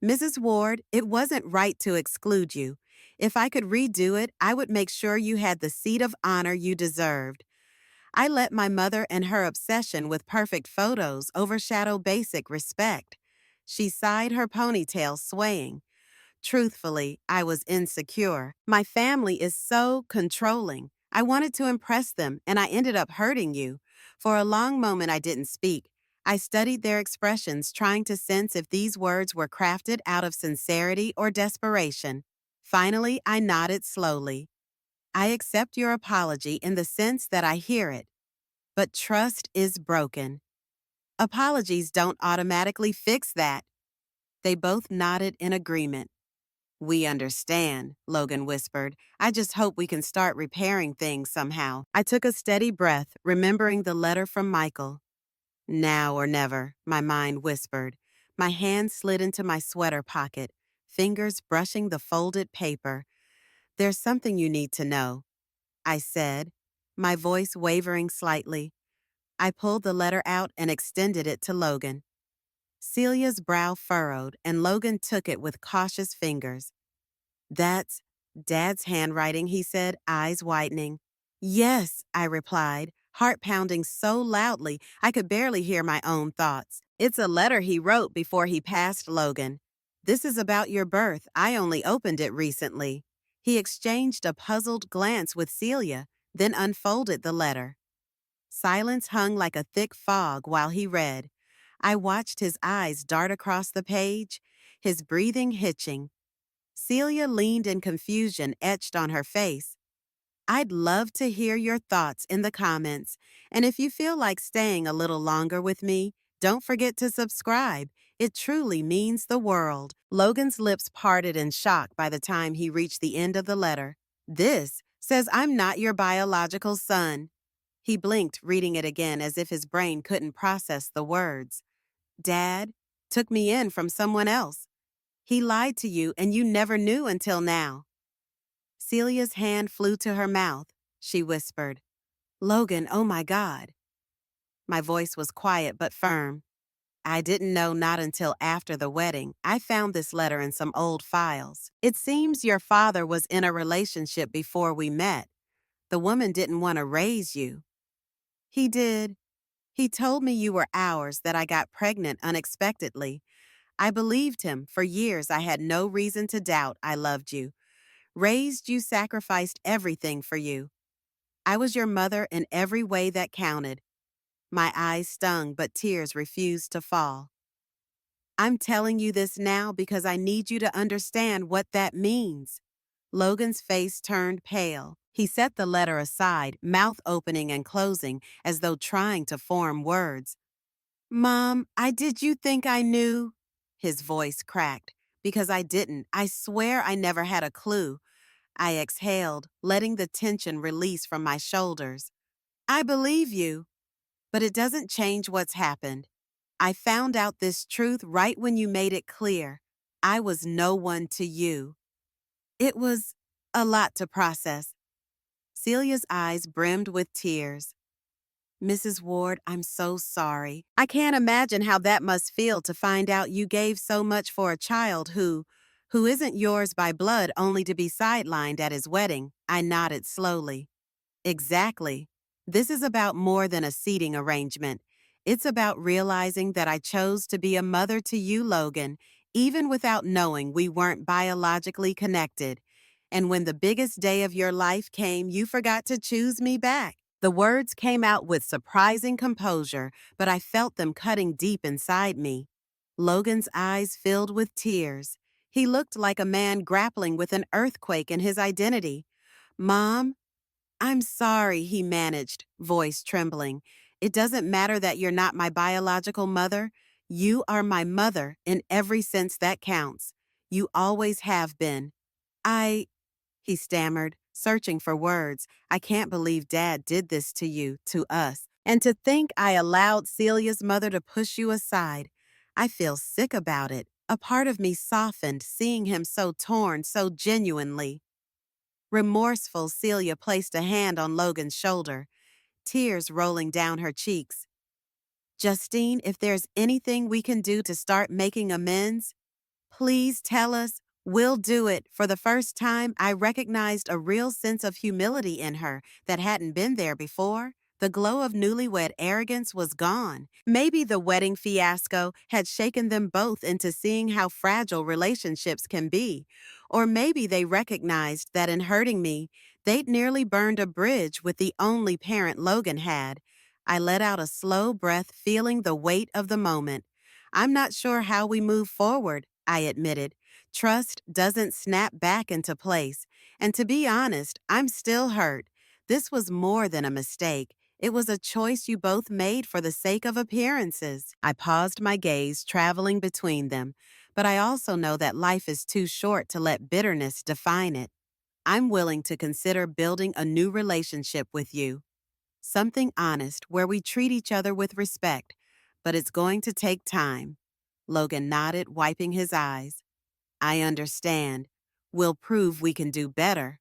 Mrs. Ward, it wasn't right to exclude you. If I could redo it, I would make sure you had the seat of honor you deserved. I let my mother and her obsession with perfect photos overshadow basic respect. She sighed, her ponytail swaying. Truthfully, I was insecure. My family is so controlling. I wanted to impress them, and I ended up hurting you. For a long moment, I didn't speak. I studied their expressions, trying to sense if these words were crafted out of sincerity or desperation. Finally, I nodded slowly. I accept your apology in the sense that I hear it. But trust is broken. Apologies don't automatically fix that. They both nodded in agreement. We understand, Logan whispered. I just hope we can start repairing things somehow. I took a steady breath, remembering the letter from Michael. Now or never, my mind whispered. My hand slid into my sweater pocket, fingers brushing the folded paper. There's something you need to know, I said, my voice wavering slightly. I pulled the letter out and extended it to Logan. Celia's brow furrowed, and Logan took it with cautious fingers. That's Dad's handwriting, he said, eyes widening. Yes, I replied, heart pounding so loudly I could barely hear my own thoughts. It's a letter he wrote before he passed, Logan. This is about your birth. I only opened it recently. He exchanged a puzzled glance with Celia, then unfolded the letter. Silence hung like a thick fog while he read. I watched his eyes dart across the page, his breathing hitching. Celia leaned in confusion etched on her face. I'd love to hear your thoughts in the comments, and if you feel like staying a little longer with me, don't forget to subscribe. It truly means the world. Logan's lips parted in shock by the time he reached the end of the letter. This says I'm not your biological son. He blinked, reading it again as if his brain couldn't process the words. Dad took me in from someone else. He lied to you and you never knew until now. Celia's hand flew to her mouth. She whispered, Logan, oh my God. My voice was quiet but firm. I didn't know not until after the wedding. I found this letter in some old files. It seems your father was in a relationship before we met. The woman didn't want to raise you. He did. He told me you were ours, that I got pregnant unexpectedly. I believed him. For years, I had no reason to doubt I loved you. Raised you, sacrificed everything for you. I was your mother in every way that counted. My eyes stung, but tears refused to fall. I'm telling you this now because I need you to understand what that means. Logan's face turned pale. He set the letter aside, mouth opening and closing as though trying to form words. Mom, did you think I knew? His voice cracked. Because I didn't. I swear I never had a clue. I exhaled, letting the tension release from my shoulders. I believe you, but it doesn't change what's happened. I found out this truth right when you made it clear. I was no one to you. It was a lot to process. Celia's eyes brimmed with tears. Mrs. Ward, I'm so sorry. I can't imagine how that must feel to find out you gave so much for a child who isn't yours by blood only to be sidelined at his wedding. I nodded slowly. Exactly. This is about more than a seating arrangement. It's about realizing that I chose to be a mother to you, Logan, even without knowing we weren't biologically connected. And when the biggest day of your life came, you forgot to choose me back. The words came out with surprising composure, but I felt them cutting deep inside me. Logan's eyes filled with tears. He looked like a man grappling with an earthquake in his identity. Mom, I'm sorry, he managed, voice trembling. It doesn't matter that you're not my biological mother. You are my mother in every sense that counts. You always have been. He stammered, searching for words. I can't believe Dad did this to you, to us. And to think I allowed Celia's mother to push you aside. I feel sick about it. A part of me softened, seeing him so torn, so genuinely. Remorseful, Celia placed a hand on Logan's shoulder, tears rolling down her cheeks. Justine, if there's anything we can do to start making amends, please tell us. We'll do it. For the first time, I recognized a real sense of humility in her that hadn't been there before. The glow of newlywed arrogance was gone. Maybe the wedding fiasco had shaken them both into seeing how fragile relationships can be. Or maybe they recognized that in hurting me, they'd nearly burned a bridge with the only parent Logan had. I let out a slow breath, feeling the weight of the moment. I'm not sure how we move forward, I admitted. Trust doesn't snap back into place. And to be honest, I'm still hurt. This was more than a mistake. It was a choice you both made for the sake of appearances. I paused my gaze, traveling between them. But I also know that life is too short to let bitterness define it. I'm willing to consider building a new relationship with you. Something honest where we treat each other with respect. But it's going to take time. Logan nodded, wiping his eyes. I understand. We'll prove we can do better.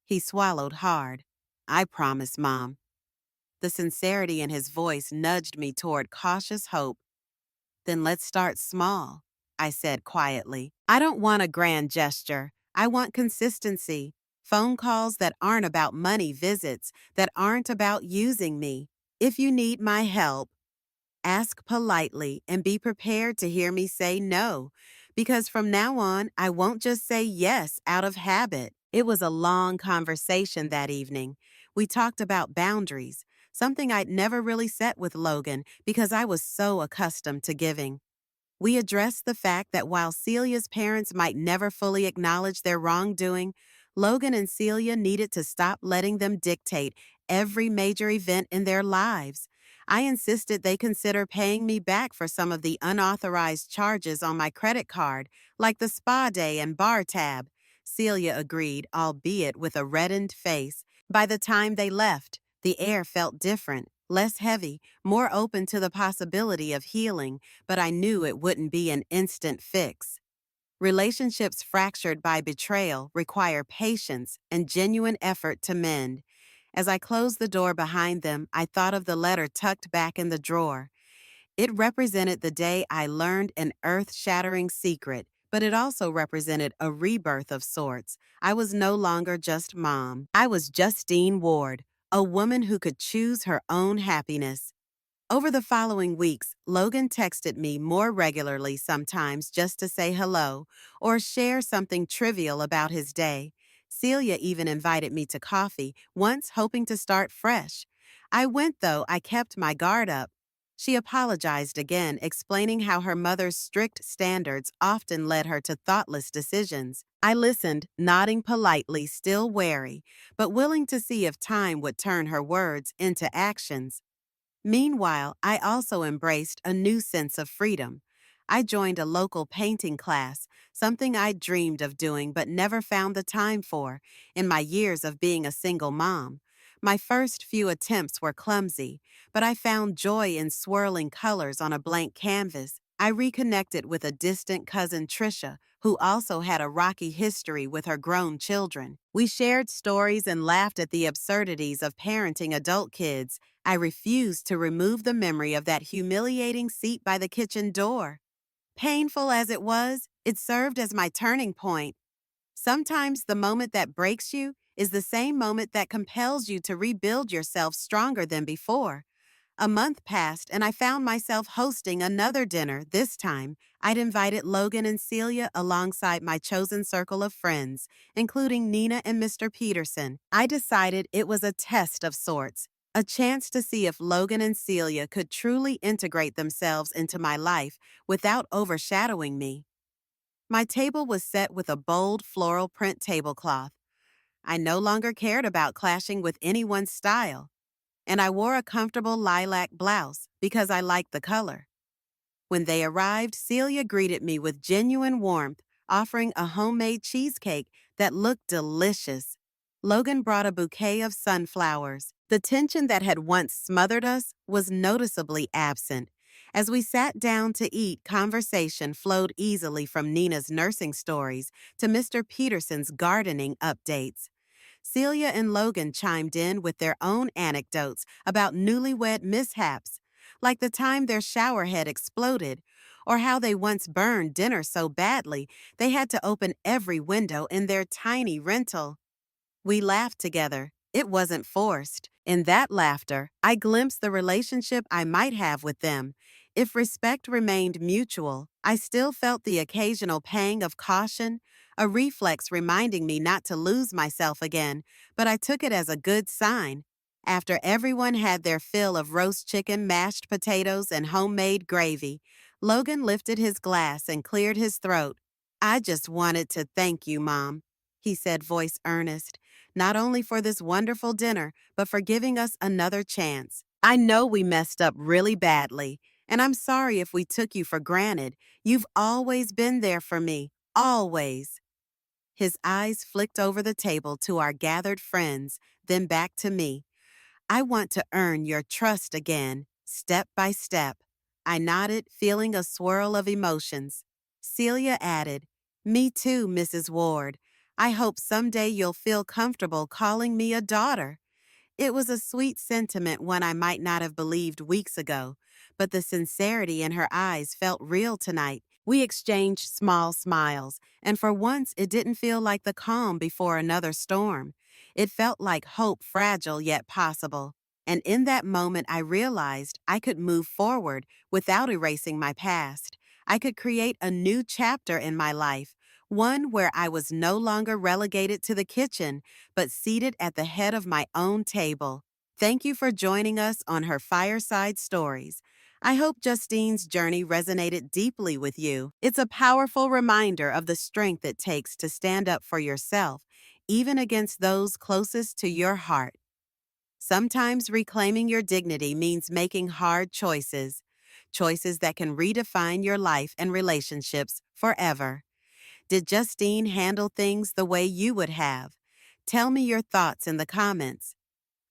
He swallowed hard. I promise, Mom. The sincerity in his voice nudged me toward cautious hope. Then let's start small, I said quietly. I don't want a grand gesture. I want consistency. Phone calls that aren't about money, visits that aren't about using me. If you need my help, ask politely and be prepared to hear me say no, because from now on, I won't just say yes out of habit. It was a long conversation that evening. We talked about boundaries, something I'd never really set with Logan because I was so accustomed to giving. We addressed the fact that while Celia's parents might never fully acknowledge their wrongdoing, Logan and Celia needed to stop letting them dictate every major event in their lives. I insisted they consider paying me back for some of the unauthorized charges on my credit card, like the spa day and bar tab. Celia agreed, albeit with a reddened face. By the time they left, the air felt different, less heavy, more open to the possibility of healing, but I knew it wouldn't be an instant fix. Relationships fractured by betrayal require patience and genuine effort to mend. As I closed the door behind them, I thought of the letter tucked back in the drawer. It represented the day I learned an earth-shattering secret, but it also represented a rebirth of sorts. I was no longer just Mom. I was Justine Ward, a woman who could choose her own happiness. Over the following weeks, Logan texted me more regularly sometimes just to say hello or share something trivial about his day. Celia even invited me to coffee, once hoping to start fresh. I went, though I kept my guard up. She apologized again, explaining how her mother's strict standards often led her to thoughtless decisions. I listened, nodding politely, still wary, but willing to see if time would turn her words into actions. Meanwhile, I also embraced a new sense of freedom. I joined a local painting class, something I'd dreamed of doing but never found the time for in my years of being a single mom. My first few attempts were clumsy, but I found joy in swirling colors on a blank canvas. I reconnected with a distant cousin, Trisha, who also had a rocky history with her grown children. We shared stories and laughed at the absurdities of parenting adult kids. I refused to remove the memory of that humiliating seat by the kitchen door. Painful as it was, it served as my turning point. Sometimes the moment that breaks you is the same moment that compels you to rebuild yourself stronger than before. A month passed and I found myself hosting another dinner. This time, I'd invited Logan and Celia alongside my chosen circle of friends, including Nina and Mr. Peterson. I decided it was a test of sorts, a chance to see if Logan and Celia could truly integrate themselves into my life without overshadowing me. My table was set with a bold floral print tablecloth. I no longer cared about clashing with anyone's style, and I wore a comfortable lilac blouse because I liked the color. When they arrived, Celia greeted me with genuine warmth, offering a homemade cheesecake that looked delicious. Logan brought a bouquet of sunflowers. The tension that had once smothered us was noticeably absent. As we sat down to eat, conversation flowed easily from Nina's nursing stories to Mr. Peterson's gardening updates. Celia and Logan chimed in with their own anecdotes about newlywed mishaps, like the time their shower head exploded, or how they once burned dinner so badly they had to open every window in their tiny rental. We laughed together. It wasn't forced. In that laughter, I glimpsed the relationship I might have with them. If respect remained mutual, I still felt the occasional pang of caution, a reflex reminding me not to lose myself again, but I took it as a good sign. After everyone had their fill of roast chicken, mashed potatoes, and homemade gravy, Logan lifted his glass and cleared his throat. "I just wanted to thank you, Mom," he said, voice earnest, "not only for this wonderful dinner, but for giving us another chance. I know we messed up really badly, and I'm sorry if we took you for granted. You've always been there for me, always." His eyes flicked over the table to our gathered friends, then back to me. "I want to earn your trust again, step by step." I nodded, feeling a swirl of emotions. Celia added, "Me too, Mrs. Ward. I hope someday you'll feel comfortable calling me a daughter." It was a sweet sentiment, one I might not have believed weeks ago, but the sincerity in her eyes felt real tonight. We exchanged small smiles, and for once it didn't feel like the calm before another storm. It felt like hope, fragile yet possible. And in that moment, I realized I could move forward without erasing my past. I could create a new chapter in my life, one where I was no longer relegated to the kitchen, but seated at the head of my own table. Thank you for joining us on her Fireside Stories. I hope Justine's journey resonated deeply with you. It's a powerful reminder of the strength it takes to stand up for yourself, even against those closest to your heart. Sometimes reclaiming your dignity means making hard choices, choices that can redefine your life and relationships forever. Did Justine handle things the way you would have? Tell me your thoughts in the comments.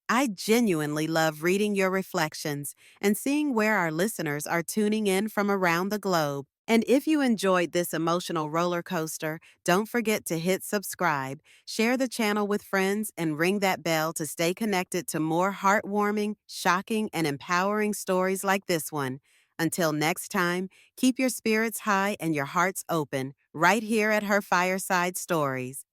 I genuinely love reading your reflections and seeing where our listeners are tuning in from around the globe. And if you enjoyed this emotional roller coaster, don't forget to hit subscribe, share the channel with friends, and ring that bell to stay connected to more heartwarming, shocking, and empowering stories like this one. Until next time, keep your spirits high and your hearts open, right here at her Fireside Stories.